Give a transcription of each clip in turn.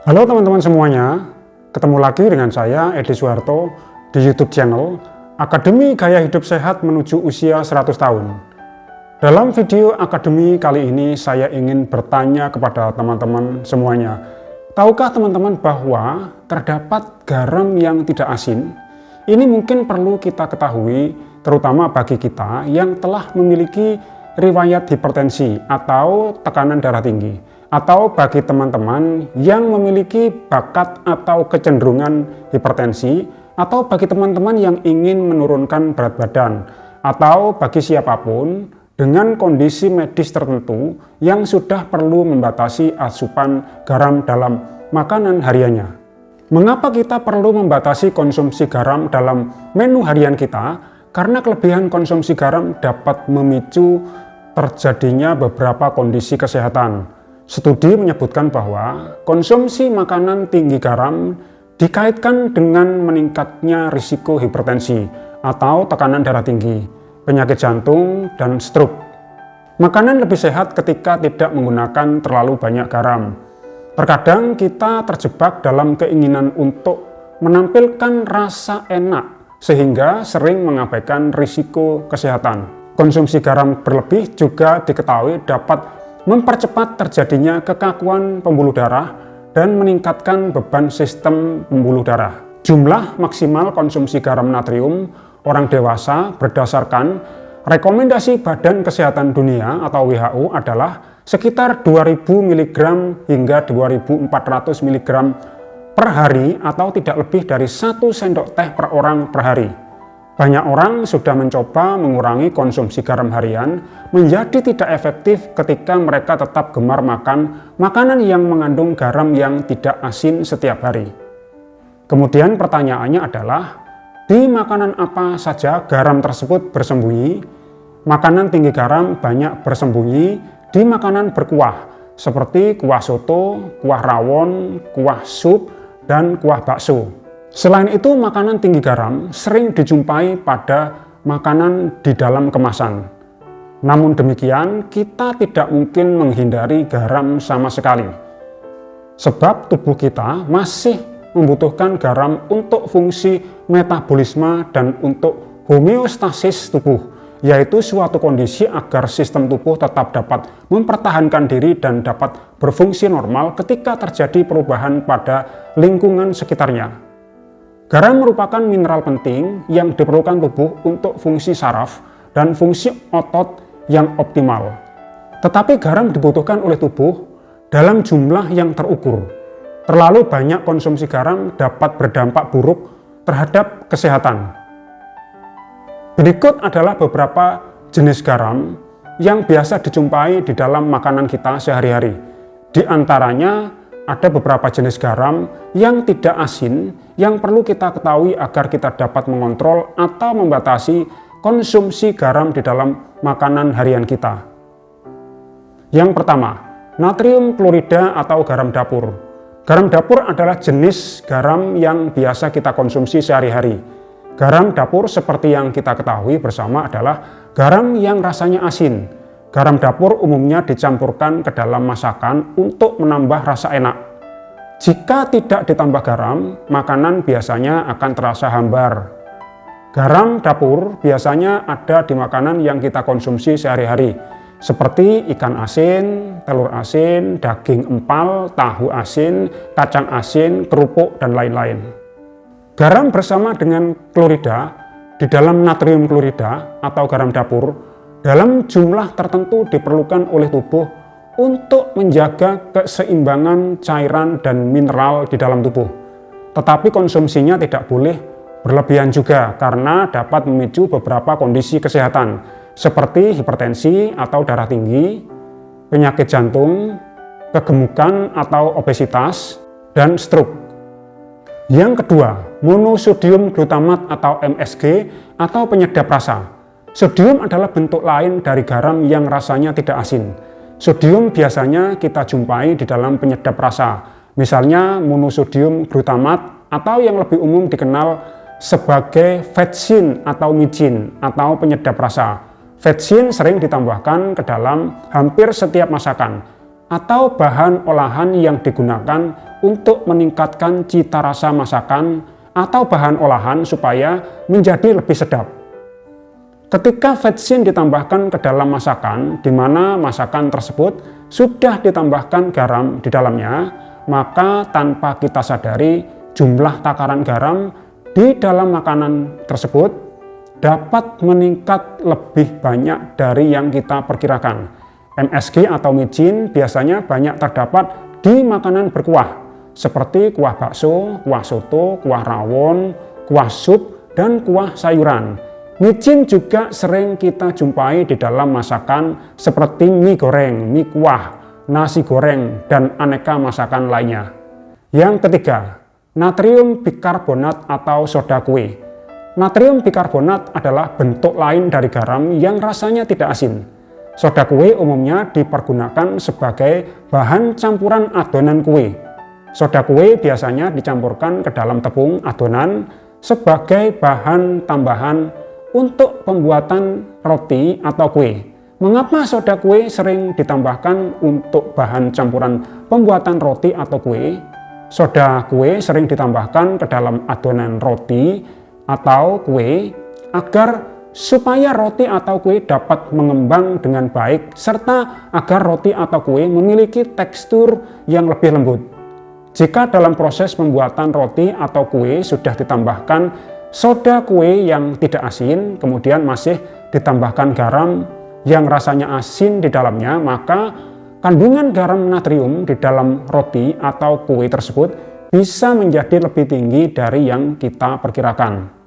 Halo teman-teman semuanya, ketemu lagi dengan saya Edi Suharto di YouTube channel Akademi Gaya Hidup Sehat Menuju Usia 100 Tahun. Dalam video akademi kali ini saya ingin bertanya kepada teman-teman semuanya. Tahukah teman-teman bahwa terdapat garam yang tidak asin? Ini mungkin perlu kita ketahui terutama bagi kita yang telah memiliki riwayat hipertensi atau tekanan darah tinggi. Atau bagi teman-teman yang memiliki bakat atau kecenderungan hipertensi, atau bagi teman-teman yang ingin menurunkan berat badan, atau bagi siapapun dengan kondisi medis tertentu yang sudah perlu membatasi asupan garam dalam makanan hariannya. Mengapa kita perlu membatasi konsumsi garam dalam menu harian kita? Karena kelebihan konsumsi garam dapat memicu terjadinya beberapa kondisi kesehatan. Studi menyebutkan bahwa konsumsi makanan tinggi garam dikaitkan dengan meningkatnya risiko hipertensi atau tekanan darah tinggi, penyakit jantung, dan stroke. Makanan lebih sehat ketika tidak menggunakan terlalu banyak garam. Terkadang kita terjebak dalam keinginan untuk menampilkan rasa enak sehingga sering mengabaikan risiko kesehatan. Konsumsi garam berlebih juga diketahui dapat mempercepat terjadinya kekakuan pembuluh darah dan meningkatkan beban sistem pembuluh darah. Jumlah maksimal konsumsi garam natrium orang dewasa berdasarkan rekomendasi Badan Kesehatan Dunia atau WHO adalah sekitar 2000 mg hingga 2400 mg per hari atau tidak lebih dari 1 sendok teh per orang per hari. Banyak orang sudah mencoba mengurangi konsumsi garam harian menjadi tidak efektif ketika mereka tetap gemar makan makanan yang mengandung garam yang tidak asin setiap hari. Kemudian pertanyaannya adalah, di makanan apa saja garam tersebut bersembunyi? Makanan tinggi garam banyak bersembunyi di makanan berkuah, seperti kuah soto, kuah rawon, kuah sup, dan kuah bakso. Selain itu, makanan tinggi garam sering dijumpai pada makanan di dalam kemasan. Namun demikian, kita tidak mungkin menghindari garam sama sekali. Sebab tubuh kita masih membutuhkan garam untuk fungsi metabolisme dan untuk homeostasis tubuh, yaitu suatu kondisi agar sistem tubuh tetap dapat mempertahankan diri dan dapat berfungsi normal ketika terjadi perubahan pada lingkungan sekitarnya. Garam merupakan mineral penting yang diperlukan tubuh untuk fungsi saraf dan fungsi otot yang optimal. Tetapi garam dibutuhkan oleh tubuh dalam jumlah yang terukur. Terlalu banyak konsumsi garam dapat berdampak buruk terhadap kesehatan. Berikut adalah beberapa jenis garam yang biasa dijumpai di dalam makanan kita sehari-hari. Di antaranya ada beberapa jenis garam yang tidak asin yang perlu kita ketahui agar kita dapat mengontrol atau membatasi konsumsi garam di dalam makanan harian kita. Yang pertama, natrium klorida atau garam dapur. Garam dapur adalah jenis garam yang biasa kita konsumsi sehari-hari. Garam dapur seperti yang kita ketahui bersama adalah garam yang rasanya asin. Garam dapur umumnya dicampurkan ke dalam masakan untuk menambah rasa enak. Jika tidak ditambah garam, makanan biasanya akan terasa hambar. Garam dapur biasanya ada di makanan yang kita konsumsi sehari-hari, seperti ikan asin, telur asin, daging empal, tahu asin, kacang asin, kerupuk, dan lain-lain. Garam bersama dengan klorida di dalam natrium klorida atau garam dapur dalam jumlah tertentu diperlukan oleh tubuh untuk menjaga keseimbangan cairan dan mineral di dalam tubuh. Tetapi konsumsinya tidak boleh berlebihan juga karena dapat memicu beberapa kondisi kesehatan seperti hipertensi atau darah tinggi, penyakit jantung, kegemukan atau obesitas, dan stroke. Yang kedua, monosodium glutamat atau MSG atau penyedap rasa. Sodium adalah bentuk lain dari garam yang rasanya tidak asin. Sodium biasanya kita jumpai di dalam penyedap rasa, misalnya monosodium glutamat atau yang lebih umum dikenal sebagai vetsin atau micin atau penyedap rasa. Vetsin sering ditambahkan ke dalam hampir setiap masakan. atau bahan olahan yang digunakan untuk meningkatkan cita rasa masakan atau bahan olahan supaya menjadi lebih sedap. Ketika vetsin ditambahkan ke dalam masakan, di mana masakan tersebut sudah ditambahkan garam di dalamnya, maka tanpa kita sadari jumlah takaran garam di dalam makanan tersebut dapat meningkat lebih banyak dari yang kita perkirakan. MSG atau micin biasanya banyak terdapat di makanan berkuah, seperti kuah bakso, kuah soto, kuah rawon, kuah sup, dan kuah sayuran. Micin juga sering kita jumpai di dalam masakan seperti mie goreng, mie kuah, nasi goreng, dan aneka masakan lainnya. Yang ketiga, natrium bikarbonat atau soda kue. Natrium bikarbonat adalah bentuk lain dari garam yang rasanya tidak asin. Soda kue umumnya dipergunakan sebagai bahan campuran adonan kue. Soda kue biasanya dicampurkan ke dalam tepung adonan sebagai bahan tambahan untuk pembuatan roti atau kue. Mengapa soda kue sering ditambahkan untuk bahan campuran pembuatan roti atau kue? Soda kue sering ditambahkan ke dalam adonan roti atau kue agar supaya roti atau kue dapat mengembang dengan baik serta agar roti atau kue memiliki tekstur yang lebih lembut. Jika dalam proses pembuatan roti atau kue sudah ditambahkan soda kue yang tidak asin, kemudian masih ditambahkan garam yang rasanya asin di dalamnya, maka kandungan garam natrium di dalam roti atau kue tersebut bisa menjadi lebih tinggi dari yang kita perkirakan.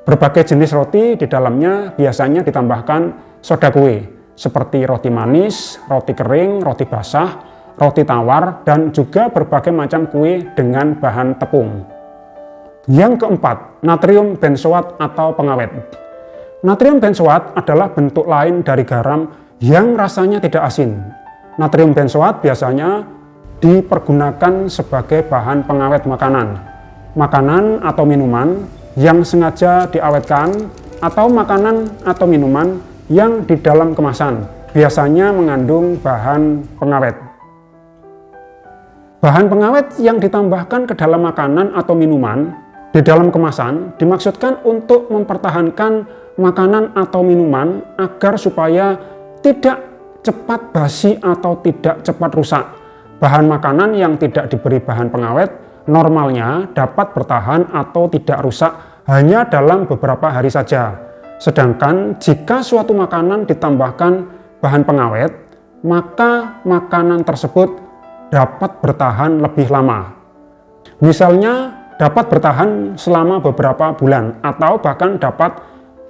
Berbagai jenis roti di dalamnya biasanya ditambahkan soda kue, seperti roti manis, roti kering, roti basah, roti tawar, dan juga berbagai macam kue dengan bahan tepung. Yang keempat, natrium benzoat atau pengawet. Natrium benzoat adalah bentuk lain dari garam yang rasanya tidak asin. Natrium benzoat biasanya dipergunakan sebagai bahan pengawet makanan, makanan atau minuman yang sengaja diawetkan, atau makanan atau minuman yang di dalam kemasan biasanya mengandung bahan pengawet. Bahan pengawet yang ditambahkan ke dalam makanan atau minuman di dalam kemasan dimaksudkan untuk mempertahankan makanan atau minuman agar supaya tidak cepat basi atau tidak cepat rusak. Bahan makanan yang tidak diberi bahan pengawet normalnya dapat bertahan atau tidak rusak hanya dalam beberapa hari saja. Sedangkan jika suatu makanan ditambahkan bahan pengawet, maka makanan tersebut dapat bertahan lebih lama. Misalnya dapat bertahan selama beberapa bulan atau bahkan dapat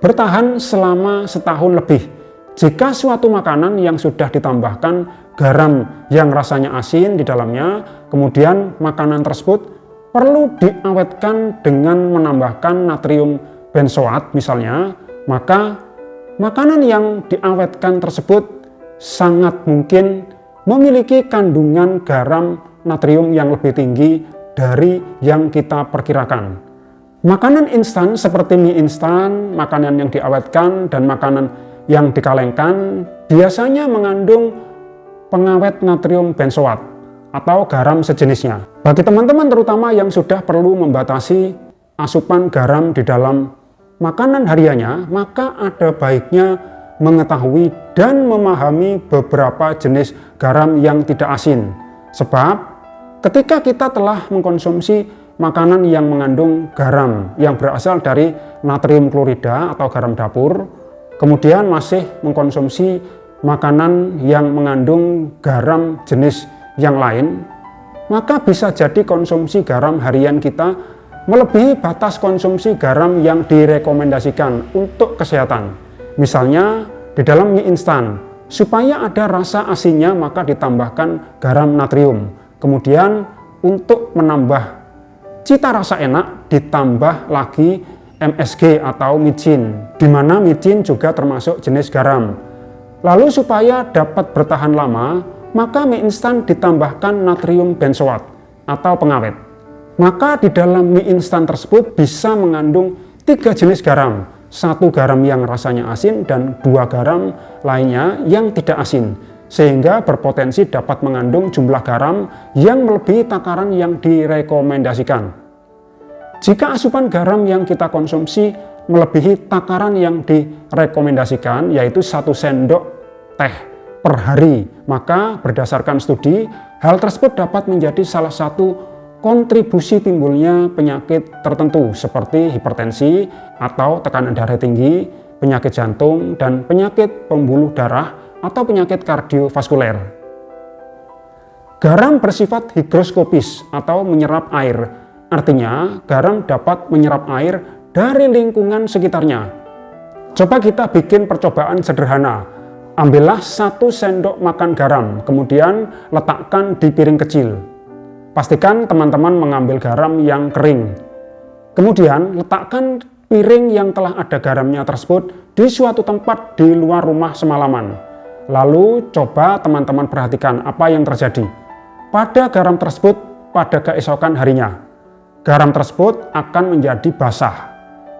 bertahan selama setahun lebih. Jika suatu makanan yang sudah ditambahkan garam yang rasanya asin di dalamnya, kemudian makanan tersebut perlu diawetkan dengan menambahkan natrium benzoat misalnya, maka makanan yang diawetkan tersebut sangat mungkin memiliki kandungan garam natrium yang lebih tinggi dari yang kita perkirakan. Makanan instan seperti mie instan, makanan yang diawetkan, dan makanan yang dikalengkan biasanya mengandung pengawet natrium benzoat atau garam sejenisnya. Bagi teman-teman terutama yang sudah perlu membatasi asupan garam di dalam makanan hariannya, maka ada baiknya mengetahui dan memahami beberapa jenis garam yang tidak asin. Sebab ketika kita telah mengkonsumsi makanan yang mengandung garam yang berasal dari natrium klorida atau garam dapur, kemudian masih mengkonsumsi makanan yang mengandung garam jenis yang lain, maka bisa jadi konsumsi garam harian kita melebihi batas konsumsi garam yang direkomendasikan untuk kesehatan. Misalnya di dalam mie instan, supaya ada rasa asinnya maka ditambahkan garam natrium. Kemudian untuk menambah cita rasa enak ditambah lagi MSG atau micin, di mana micin juga termasuk jenis garam. Lalu supaya dapat bertahan lama, maka mie instan ditambahkan natrium benzoat atau pengawet. Maka di dalam mie instan tersebut bisa mengandung 3 jenis garam, 1 garam yang rasanya asin dan 2 garam lainnya yang tidak asin. sehingga berpotensi dapat mengandung jumlah garam yang melebihi takaran yang direkomendasikan. Jika asupan garam yang kita konsumsi melebihi takaran yang direkomendasikan, yaitu 1 sendok teh per hari, maka berdasarkan studi, hal tersebut dapat menjadi salah satu kontribusi timbulnya penyakit tertentu seperti hipertensi atau tekanan darah tinggi, penyakit jantung, dan penyakit pembuluh darah atau penyakit kardiovaskuler. Garam bersifat higroskopis atau menyerap air. Artinya, garam dapat menyerap air dari lingkungan sekitarnya. Coba kita bikin percobaan sederhana. Ambillah 1 sendok makan garam, kemudian letakkan di piring kecil. Pastikan teman-teman mengambil garam yang kering. Kemudian letakkan piring yang telah ada garamnya tersebut di suatu tempat di luar rumah semalaman. Lalu coba teman-teman perhatikan apa yang terjadi pada garam tersebut pada keesokan harinya. Garam tersebut akan menjadi basah.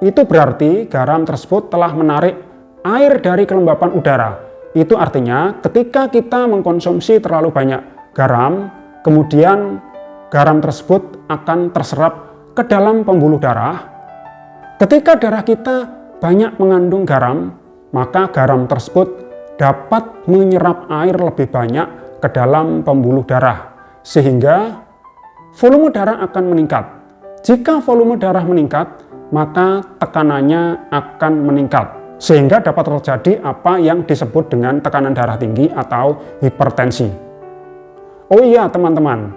Itu berarti garam tersebut telah menarik air dari kelembapan udara. Itu artinya ketika kita mengkonsumsi terlalu banyak garam, kemudian garam tersebut akan terserap ke dalam pembuluh darah. Ketika darah kita banyak mengandung garam, maka garam tersebut dapat menyerap air lebih banyak ke dalam pembuluh darah, sehingga volume darah akan meningkat. Jika volume darah meningkat, maka tekanannya akan meningkat, sehingga dapat terjadi apa yang disebut dengan tekanan darah tinggi atau hipertensi. Oh iya teman-teman,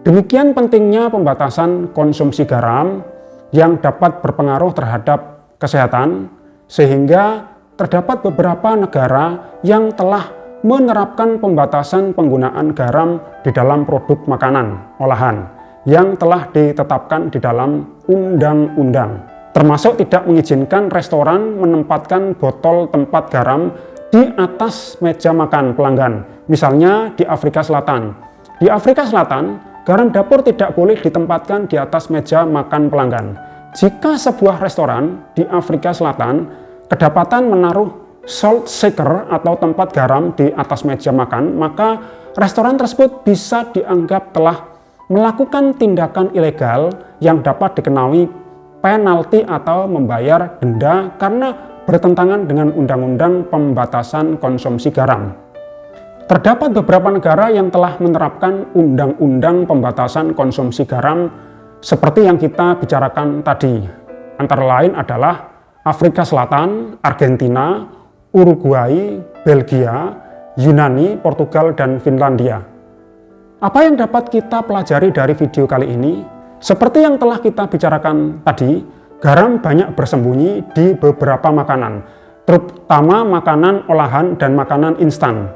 demikian pentingnya pembatasan konsumsi garam yang dapat berpengaruh terhadap kesehatan, sehingga terdapat beberapa negara yang telah menerapkan pembatasan penggunaan garam di dalam produk makanan olahan yang telah ditetapkan di dalam undang-undang, termasuk tidak mengizinkan restoran menempatkan botol tempat garam di atas meja makan pelanggan. Misalnya di Afrika Selatan. Di Afrika Selatan, garam dapur tidak boleh ditempatkan di atas meja makan pelanggan. Jika sebuah restoran di Afrika Selatan kedapatan menaruh salt shaker atau tempat garam di atas meja makan, maka restoran tersebut bisa dianggap telah melakukan tindakan ilegal yang dapat dikenai penalti atau membayar denda karena bertentangan dengan undang-undang pembatasan konsumsi garam. Terdapat beberapa negara yang telah menerapkan undang-undang pembatasan konsumsi garam seperti yang kita bicarakan tadi. Antara lain adalah Afrika Selatan, Argentina, Uruguay, Belgia, Yunani, Portugal, dan Finlandia. Apa yang dapat kita pelajari dari video kali ini? Seperti yang telah kita bicarakan tadi, garam banyak bersembunyi di beberapa makanan, terutama makanan olahan dan makanan instan.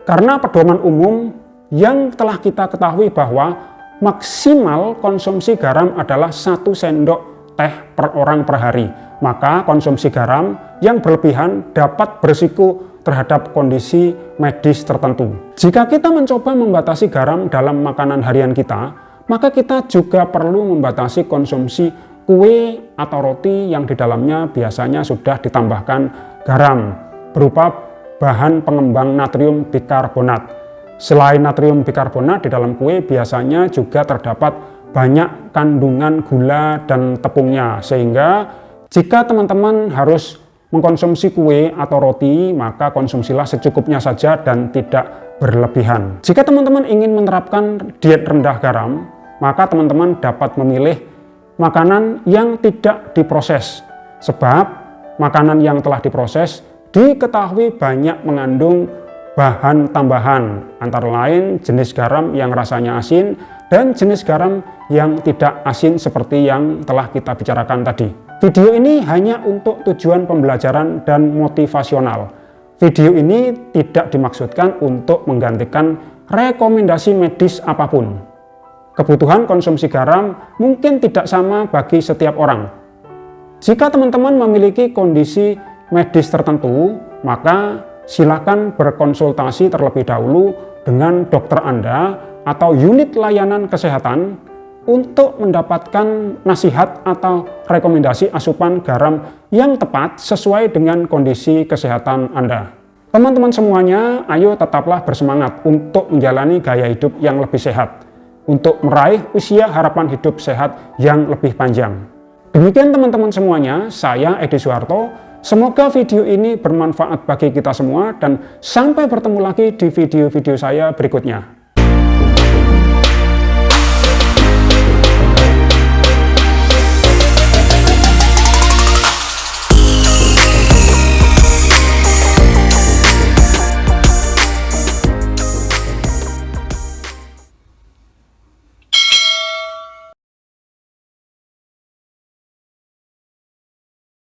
Karena pedoman umum yang telah kita ketahui bahwa maksimal konsumsi garam adalah 1 sendok teh per orang per hari, maka konsumsi garam yang berlebihan dapat berisiko terhadap kondisi medis tertentu. Jika kita mencoba membatasi garam dalam makanan harian kita, maka kita juga perlu membatasi konsumsi kue atau roti yang di dalamnya biasanya sudah ditambahkan garam berupa bahan pengembang natrium bikarbonat. Selain natrium bikarbonat, di dalam kue biasanya juga terdapat banyak kandungan gula dan tepungnya, sehingga jika teman-teman harus mengkonsumsi kue atau roti, maka konsumsilah secukupnya saja dan tidak berlebihan. Jika teman-teman ingin menerapkan diet rendah garam, maka teman-teman dapat memilih makanan yang tidak diproses, sebab makanan yang telah diproses diketahui banyak mengandung bahan tambahan, antara lain jenis garam yang rasanya asin dan jenis garam yang tidak asin seperti yang telah kita bicarakan tadi. Video ini hanya untuk tujuan pembelajaran dan motivasional. Video ini tidak dimaksudkan untuk menggantikan rekomendasi medis apapun. Kebutuhan konsumsi garam mungkin tidak sama bagi setiap orang. Jika teman-teman memiliki kondisi medis tertentu, maka silakan berkonsultasi terlebih dahulu dengan dokter Anda atau unit layanan kesehatan untuk mendapatkan nasihat atau rekomendasi asupan garam yang tepat sesuai dengan kondisi kesehatan Anda. Teman-teman semuanya, ayo tetaplah bersemangat untuk menjalani gaya hidup yang lebih sehat, untuk meraih usia harapan hidup sehat yang lebih panjang. Demikian teman-teman semuanya, saya Edi Suharto. Semoga video ini bermanfaat bagi kita semua dan sampai bertemu lagi di video-video saya berikutnya.